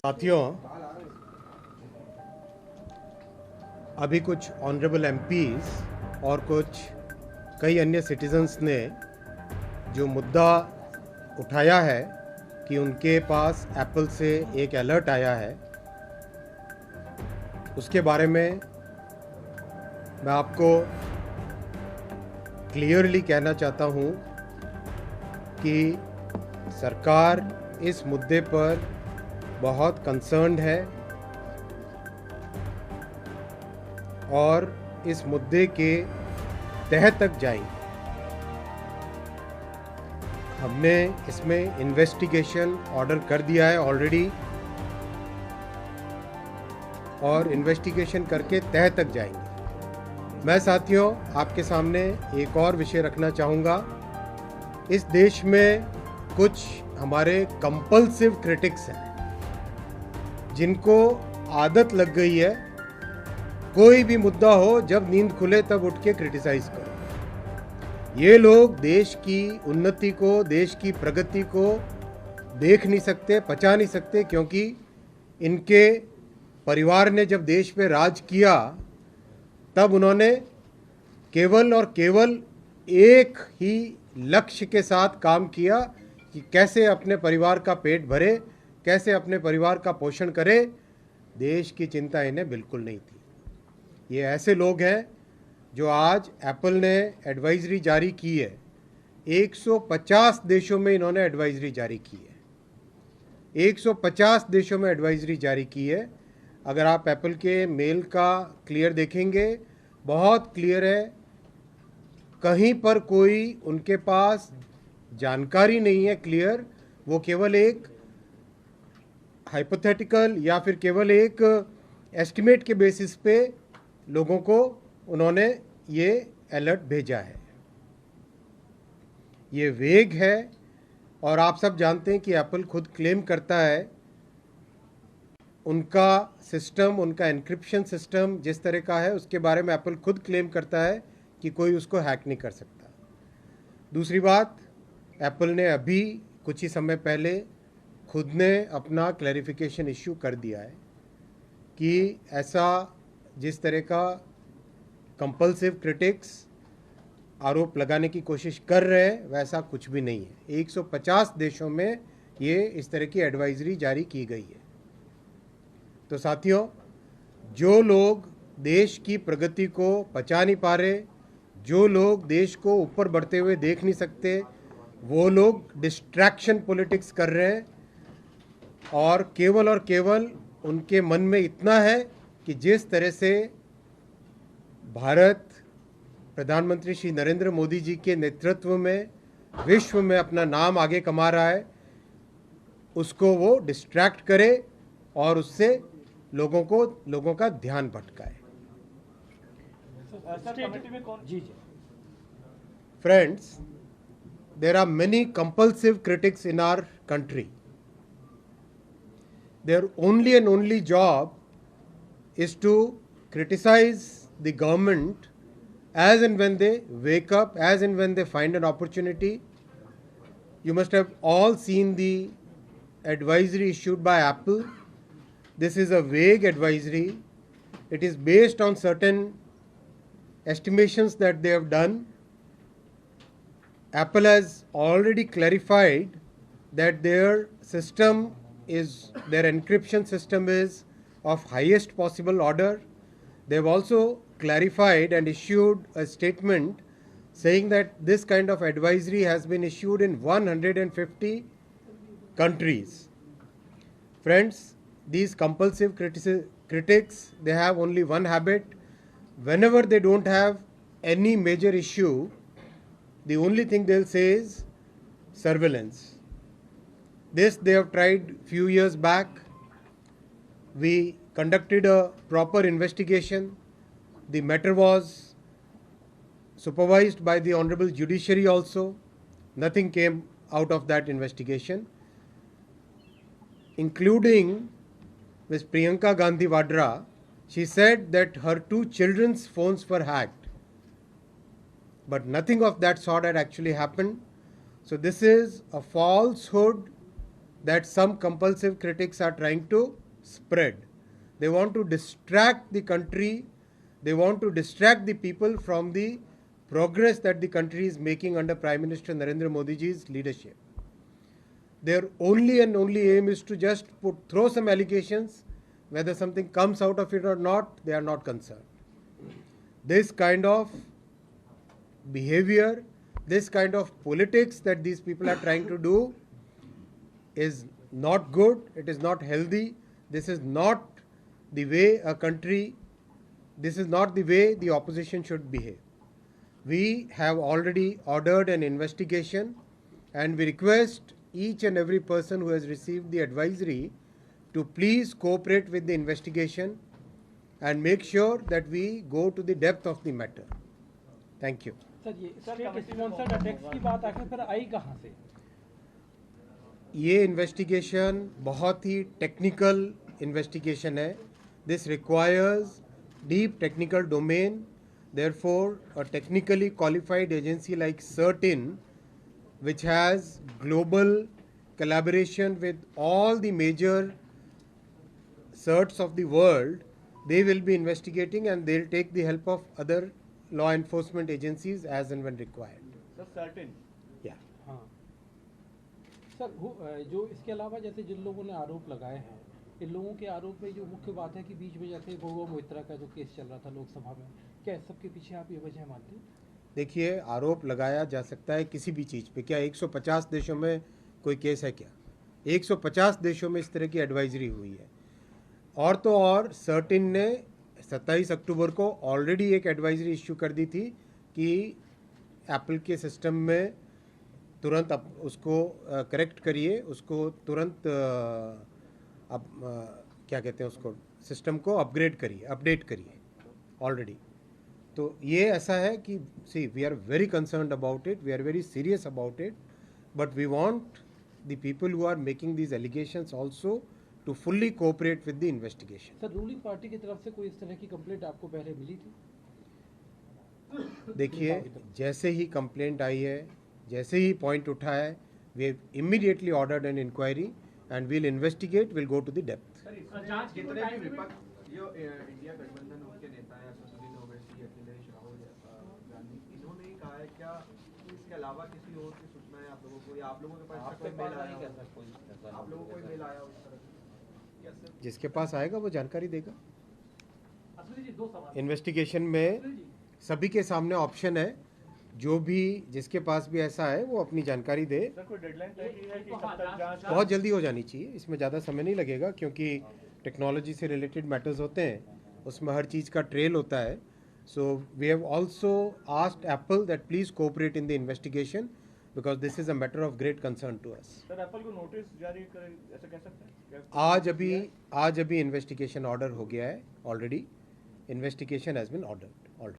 साथियों, अभी कुछ ऑनरेबल एमपीज और कुछ कई अन्य सिटीजन्स ने जो मुद्दा उठाया है कि उनके पास एप्पल से एक अलर्ट आया है, उसके बारे में मैं आपको क्लियरली कहना चाहता हूँ कि सरकार इस मुद्दे पर बहुत कंसर्न्ड है और इस मुद्दे के तह तक जाएंगे। हमने इसमें इन्वेस्टिगेशन ऑर्डर कर दिया है ऑलरेडी और इन्वेस्टिगेशन करके तह तक जाएंगे। मैं साथियों आपके सामने एक और विषय रखना चाहूँगा। इस देश में कुछ हमारे कंपल्सिव क्रिटिक्स हैं जिनको आदत लग गई है कोई भी मुद्दा हो, जब नींद खुले तब उठ के क्रिटिसाइज करो। ये लोग देश की उन्नति को, देश की प्रगति को देख नहीं सकते, पचा नहीं सकते, क्योंकि इनके परिवार ने जब देश पे राज किया तब उन्होंने केवल और केवल एक ही लक्ष्य के साथ काम किया कि कैसे अपने परिवार का पेट भरे, कैसे अपने परिवार का पोषण करे। देश की चिंता इन्हें बिल्कुल नहीं थी। ये ऐसे लोग हैं जो आज एप्पल ने एडवाइजरी जारी की है। 150 देशों में इन्होंने एडवाइजरी जारी की है। 150 देशों में एडवाइजरी जारी की है। अगर आप एप्पल के मेल का क्लियर देखेंगे, बहुत क्लियर है। कहीं पर कोई उनके पास जानकारी नहीं है क्लियर, वो केवल एक हाइपोथेटिकल या फिर केवल एक एस्टिमेट के बेसिस पे लोगों को उन्होंने ये अलर्ट भेजा है। ये वेग है और आप सब जानते हैं कि एप्पल खुद क्लेम करता है उनका सिस्टम, उनका एन्क्रिप्शन सिस्टम जिस तरह का है उसके बारे में एप्पल खुद क्लेम करता है कि कोई उसको हैक नहीं कर सकता। दूसरी बात, एप्पल ने अभी कुछ ही समय पहले खुद ने अपना क्लैरिफिकेशन इश्यू कर दिया है कि ऐसा जिस तरह का कंपल्सिव क्रिटिक्स आरोप लगाने की कोशिश कर रहे हैं वैसा कुछ भी नहीं है। 150 देशों में ये इस तरह की एडवाइजरी जारी की गई है। तो साथियों, जो लोग देश की प्रगति को पचा नहीं पा रहे, जो लोग देश को ऊपर बढ़ते हुए देख नहीं सकते, वो लोग डिस्ट्रैक्शन पॉलिटिक्स कर रहे हैं और केवल उनके मन में इतना है कि जिस तरह से भारत प्रधानमंत्री श्री नरेंद्र मोदी जी के नेतृत्व में विश्व में अपना नाम आगे कमा रहा है, उसको वो डिस्ट्रैक्ट करे और उससे लोगों का ध्यान भटकाए। Friends, there are many compulsive critics in our country. Their only and only job is to criticize the government as and when they wake up, as and when they find an opportunity. You must have all seen the advisory issued by Apple. This is a vague advisory. It is based on certain estimations that they have done. Apple has already clarified that their encryption system is of highest possible order. They have also clarified and issued a statement saying that this kind of advisory has been issued in 150 countries. Friends, these compulsive critics, they have only one habit. Whenever they don't have any major issue, the only thing they'll say is surveillance. This they have tried few years back. We conducted a proper investigation. The matter was supervised by the Honorable Judiciary also. Nothing came out of that investigation, including Ms. Priyanka Gandhi Vadra. She said that her 2 children's phones were hacked. But nothing of that sort had actually happened. So this is a falsehood that some compulsive critics are trying to spread. They want to distract the country, they want to distract the people from the progress that the country is making under Prime Minister Narendra Modi ji's leadership. Their only and only aim is to just throw some allegations. Whether something comes out of it or not, they are not concerned. This kind of behavior, this kind of politics that these people are trying to do is not good, it is not healthy, this is not the way a country, this is not the way the opposition should behave. We have already ordered an investigation and we request each and every person who has received the advisory to please cooperate with the investigation and make sure that we go to the depth of the matter. Thank you. Sir ये state sponsored attacks की बात आखिर फिर आई कहाँ से? ये investigation बहुत ही technical investigation है. This requires deep technical domain. Therefore, a technically qualified agency like CERT-In, which has global collaboration with all the major CERTs of the world, they will be investigating and they'll take the help of other law enforcement agencies as and when required. Sir, certain. Yeah. हाँ sir, जो इसके अलावा जैसे जिन लोगों ने आरोप लगाए हैं, इन लोगों के आरोप में जो मुख्य बात है कि बीच में जैसे बहुआ मोइत्रा का जो केस चल रहा था लोकसभा में, क्या इस सब के पीछे आप ये वजह मानते हैं? देखिए, आरोप लगाया जा सकता है किसी भी चीज़ पे. क्या 150 देशों में कोई केस है क्या? 150 देशों में इस तरह की एडवाइजरी हुई है. और तो और CERT-In ने 27 अक्टूबर को ऑलरेडी एक एडवाइजरी इश्यू कर दी थी कि एप्पल के सिस्टम में तुरंत अब उसको करेक्ट करिए, उसको तुरंत क्या कहते हैं उसको, सिस्टम को अपग्रेड करिए, अपडेट करिए ऑलरेडी. तो ये ऐसा है कि see we are very concerned about it, we are very serious about it, but we want the people who are making these allegations also to fully cooperate with the investigation. Sir, ruling party की तरफ से कोई इस तरह की complaint आपको पहले मिली थी? देखिए, जैसे ही कंप्लेंट आई है, जैसे ही पॉइंट उठा है, we have immediately ordered an inquiry and will investigate, will go to the depth. जांच जितने भी विपक्ष जो इंडिया गठबंधन उनके नेता हैं, असदुद्दीन ओवैसी, अखिलेश, राहुल गांधी, इन्होंने ही कहा है क्या इसके अलावा किसी और की सूचना है आप लोगों को, या आप लोगों के पास कोई मेल आया हो? आप लोगों को कोई मेल आया हो इस तरह से? जिसके पास आएगा वो जानकारी देगा. असली जी, दो सवाल. इन्वेस्टिगेशन में सभी के सामने ऑप्शन है, जो भी जिसके पास भी ऐसा है वो अपनी जानकारी दे. सर, कोई डेडलाइन तय की है कि कब तक जांच? बहुत जल्दी हो जानी चाहिए, इसमें ज़्यादा समय नहीं लगेगा क्योंकि टेक्नोलॉजी से रिलेटेड मैटर्स होते हैं, उसमें हर चीज़ का ट्रेल होता है. So we have also asked Apple that please cooperate in the investigation because this is a matter of great concern to us. Sir, Apple को नोटिस जारी करें, ऐसा कह सकते हैं? आज अभी इन्वेस्टिगेशन ऑर्डर हो गया है already. Investigation has been ordered.